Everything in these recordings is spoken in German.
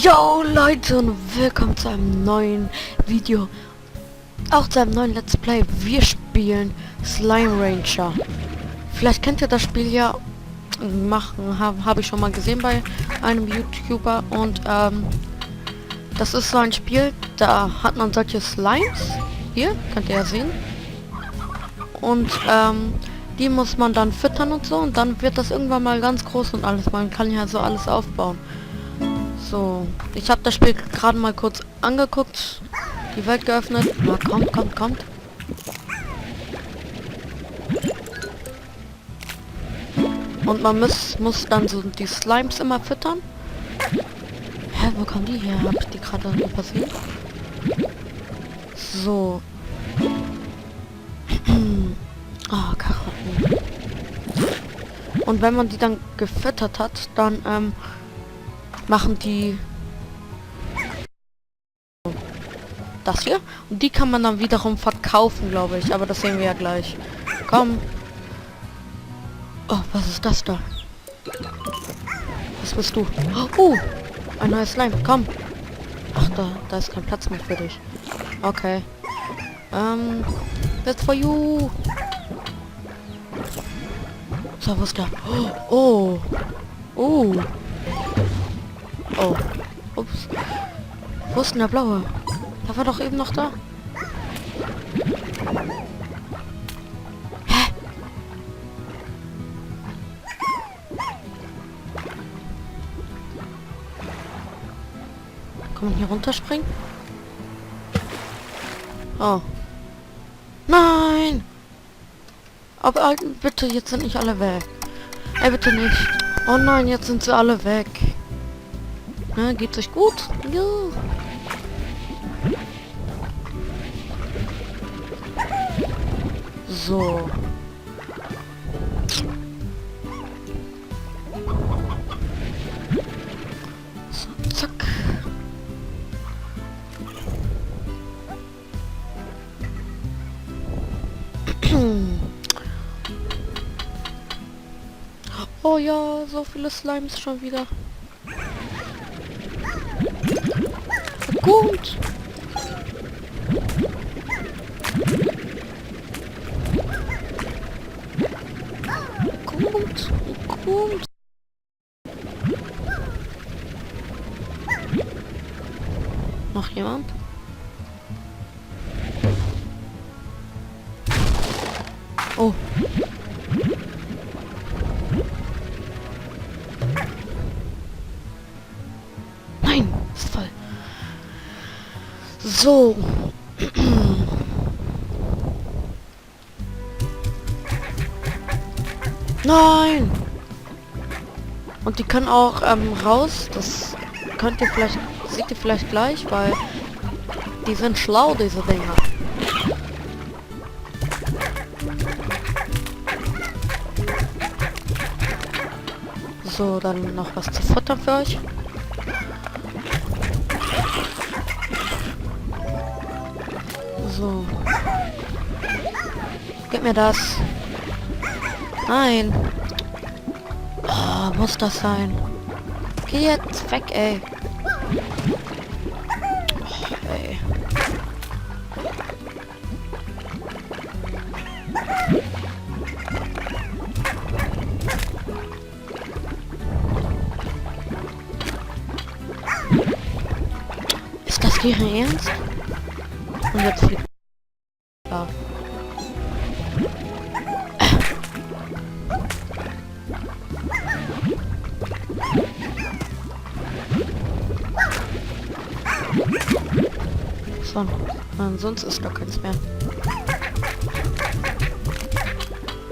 Yo Leute und willkommen zu einem neuen Video, auch zu einem neuen Let's Play. Wir spielen Slime Rancher. Vielleicht kennt ihr das Spiel ja, habe ich schon mal gesehen bei einem YouTuber und das ist so ein Spiel, da hat man solche Slimes, hier könnt ihr ja sehen, und die muss man dann füttern und so, und dann wird das irgendwann mal ganz groß und alles. Man kann ja so alles aufbauen. So, ich habe das Spiel gerade mal kurz angeguckt, die Welt geöffnet. Na, kommt. Und man muss dann so die Slimes immer füttern. Hä, wo kommen die her? Habe ich die gerade übersehen? So. Ah, Karotten. Und wenn man die dann gefüttert hat, dann machen die das hier. Und die kann man dann wiederum verkaufen, glaube ich. Aber das sehen wir ja gleich. Komm. Oh, was ist das da? Was bist du? Oh, ein neues Slime. Komm. Ach, da ist kein Platz mehr für dich. Okay. That's for you. So, wo ist der? Oh. Oh. Oh. Ups. Wo ist denn der blaue? Der war doch eben noch da. Hä? Kann man hier runterspringen? Oh. Nein! Aber bitte, jetzt sind nicht alle weg. Ey, bitte nicht. Oh nein, jetzt sind sie alle weg. Na, geht's euch gut? Ja. So. Zack. Oh ja, so viele Slimes schon wieder. Gut. Gut. Noch jemand? Oh. Nein, ist voll. So. Nein! Und die können auch raus. Das könnt ihr vielleicht, seht ihr vielleicht gleich, weil die sind schlau, diese Dinger. So, dann noch was zu futtern für euch. So. Gib mir das. Nein. Oh, muss das sein? Geh jetzt weg, ey. Oh, ey. Ist das hier ernst? Und jetzt fliegt. Ja. So, sonst ist doch keins mehr.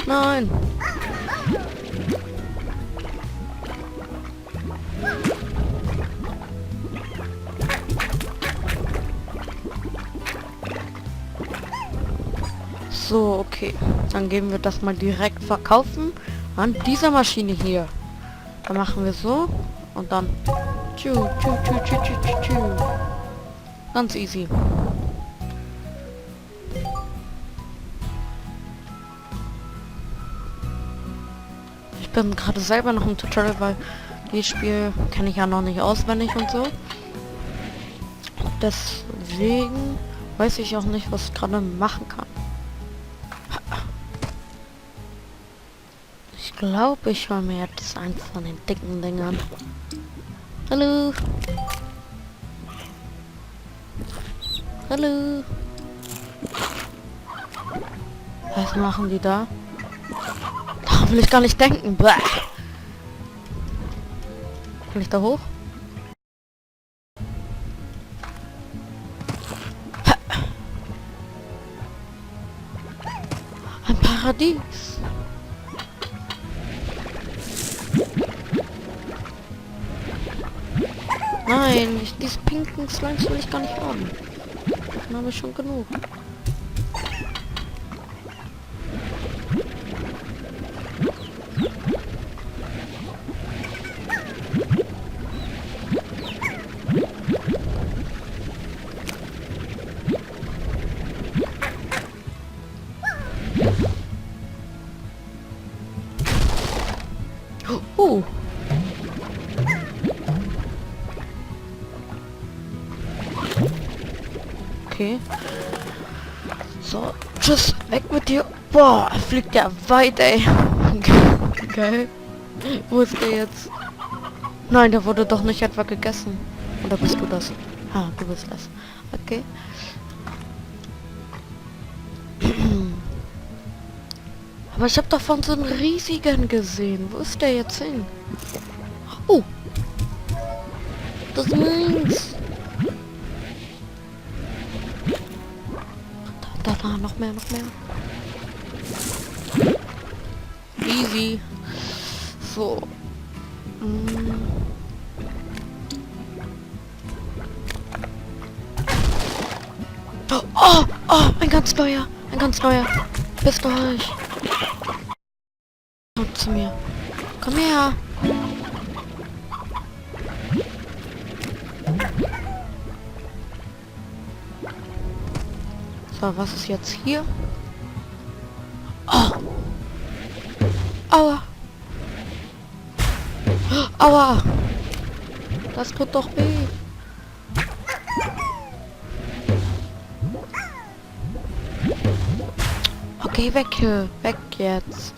Nein. So, okay. Dann geben wir das mal direkt verkaufen an dieser Maschine hier. Dann machen wir so und dann ganz easy. Ich bin gerade selber noch im Tutorial, weil dieses Spiel kenne ich ja noch nicht auswendig und so. Deswegen weiß ich auch nicht, was ich gerade machen kann. Ich glaube, ich hole mir jetzt eins von den dicken Dingern. Hallo. Hallo. Was machen die da? Da will ich gar nicht denken. Bäh. Kann ich da hoch? Ein Paradies. Nein, diese pinken Slimes will ich gar nicht haben. Dann habe ich schon genug. Oh. Okay. So, tschüss, weg mit dir. Boah, er fliegt ja weit, ey. Okay. Wo ist der jetzt? Nein, der wurde doch nicht etwa gegessen. Oder bist du das? Ah, du bist das. Okay. Aber ich habe davon so einen riesigen gesehen. Wo ist der jetzt hin? Oh! Das ist links! Da, noch mehr, noch mehr. Easy. So. Oh, ein ganz neuer. Ein ganz neuer. Bist du euch? Kommt zu mir. Komm her. So, was ist jetzt hier? Oh. Aua. Aua. Das tut doch weh. Okay, weg hier. Weg jetzt.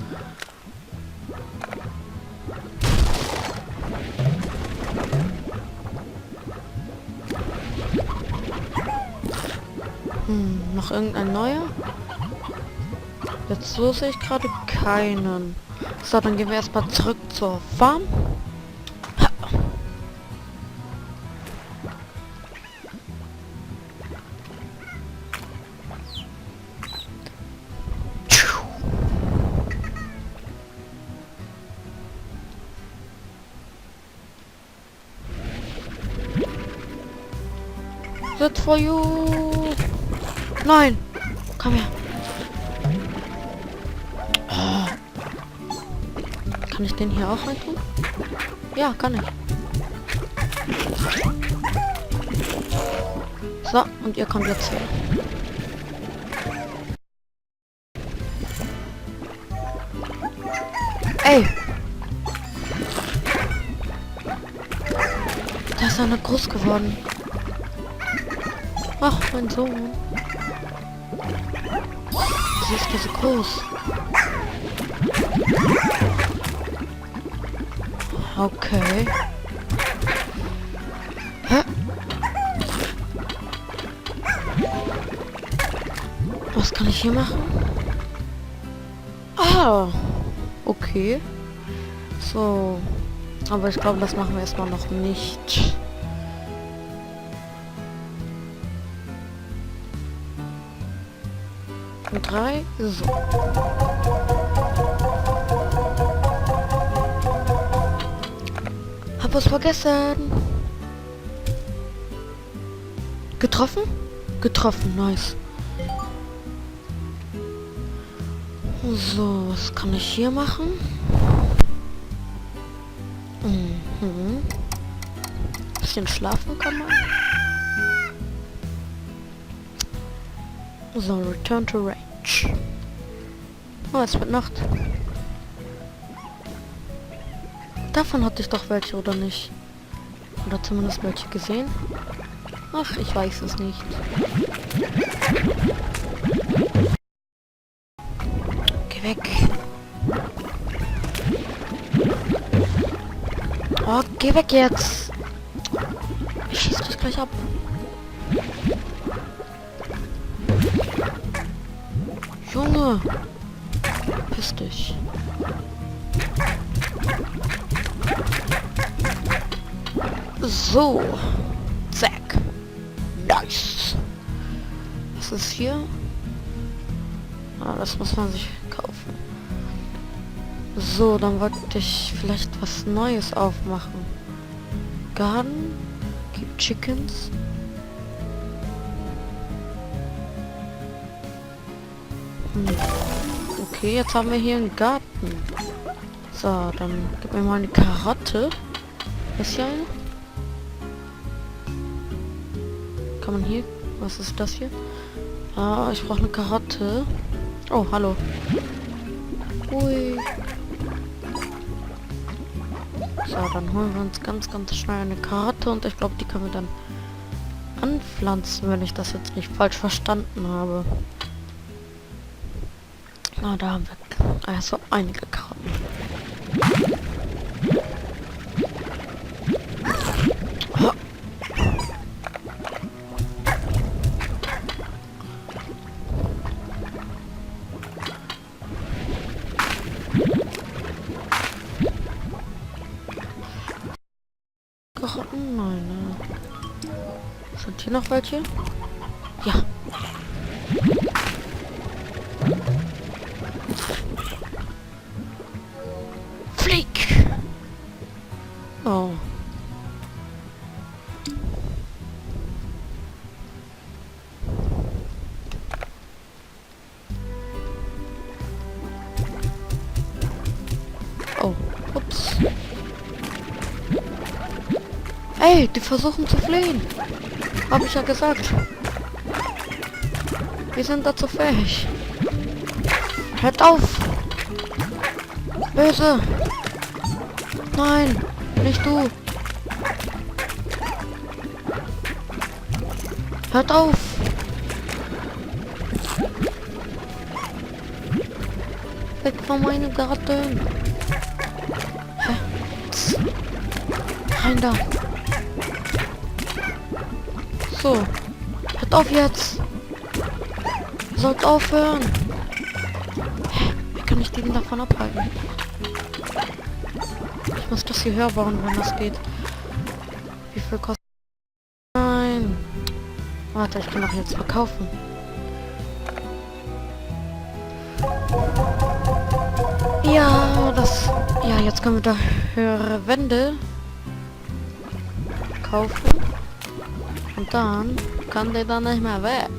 Noch irgendein neuer? Jetzt so sehe ich gerade keinen. So, dann gehen wir erstmal zurück zur Farm. Ha. That's for you. Nein! Komm her. Oh. Kann ich den hier auch rein tun? Ja, kann ich. So, und ihr kommt jetzt her. Ey! Da ist einer groß geworden. Ach, mein Sohn. Sie ist so groß. Okay. Hä? Was kann ich hier machen? Ah, okay. So. Aber ich glaube, das machen wir erstmal noch nicht. Und 3. So. Hab was vergessen. Getroffen? Getroffen, nice. So, was kann ich hier machen? Bisschen schlafen kann man. So, return to range. Oh, es wird Nacht. Davon hatte ich doch welche, oder nicht? Oder zumindest welche gesehen. Ach, ich weiß es nicht. Geh weg. Oh, geh weg jetzt. Ich schieß dich gleich ab. Junge. Piss dich. So. Zack. Nice. Was ist hier? Ah, das muss man sich kaufen. So, dann wollte ich vielleicht was Neues aufmachen. Garden. Keep Chickens. Okay, jetzt haben wir hier einen Garten. So, dann gib mir mal eine Karotte. Ist hier eine? Kann man hier? Was ist das hier? Ah, ich brauche eine Karotte. Oh, hallo. Ui. So, dann holen wir uns ganz schnell eine Karotte und ich glaube, die können wir dann anpflanzen, wenn ich das jetzt nicht falsch verstanden habe. Ah, da haben wir also einige Karotten. Oh. Karotten? Nein, ne. Sind hier noch welche? Ja. Flieg! Oh. Oh, ups. Ey, die versuchen zu fliehen. Habe ich ja gesagt. Wir sind dazu fähig. Hört auf! Böse! Nein! Nicht du! Hört auf! Weg von meinem Garten! Hä? Psst. Rein da! So! Hört auf jetzt! Ihr sollt aufhören! Hä? Wie kann ich den davon abhalten? Ich muss das hier höher bauen, wenn das geht. Wie viel kostet... Nein! Warte, ich kann doch jetzt verkaufen. Ja, das... Ja, jetzt können wir da höhere Wände kaufen. Und dann kann der dann nicht mehr weg.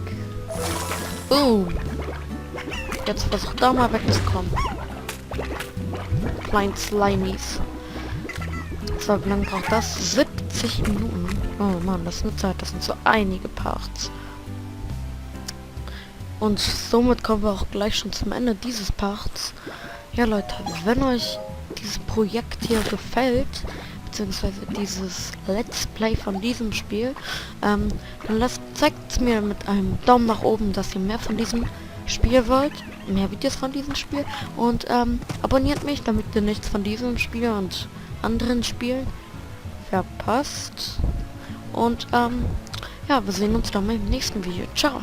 Boom! Jetzt versucht da mal wegzukommen. Kleinen Slimies. So, wie lange braucht das? 70 Minuten. Oh Mann, das ist eine Zeit. Das sind so einige Parts. Und somit kommen wir auch gleich schon zum Ende dieses Parts. Ja Leute, wenn euch dieses Projekt hier gefällt, beziehungsweise dieses Let's Play von diesem Spiel, dann zeigt es mir mit einem Daumen nach oben, dass ihr mehr von diesem Spiel wollt, mehr Videos von diesem Spiel, und abonniert mich, damit ihr nichts von diesem Spiel und anderen Spielen verpasst. Und ja, wir sehen uns dann im nächsten Video. Ciao!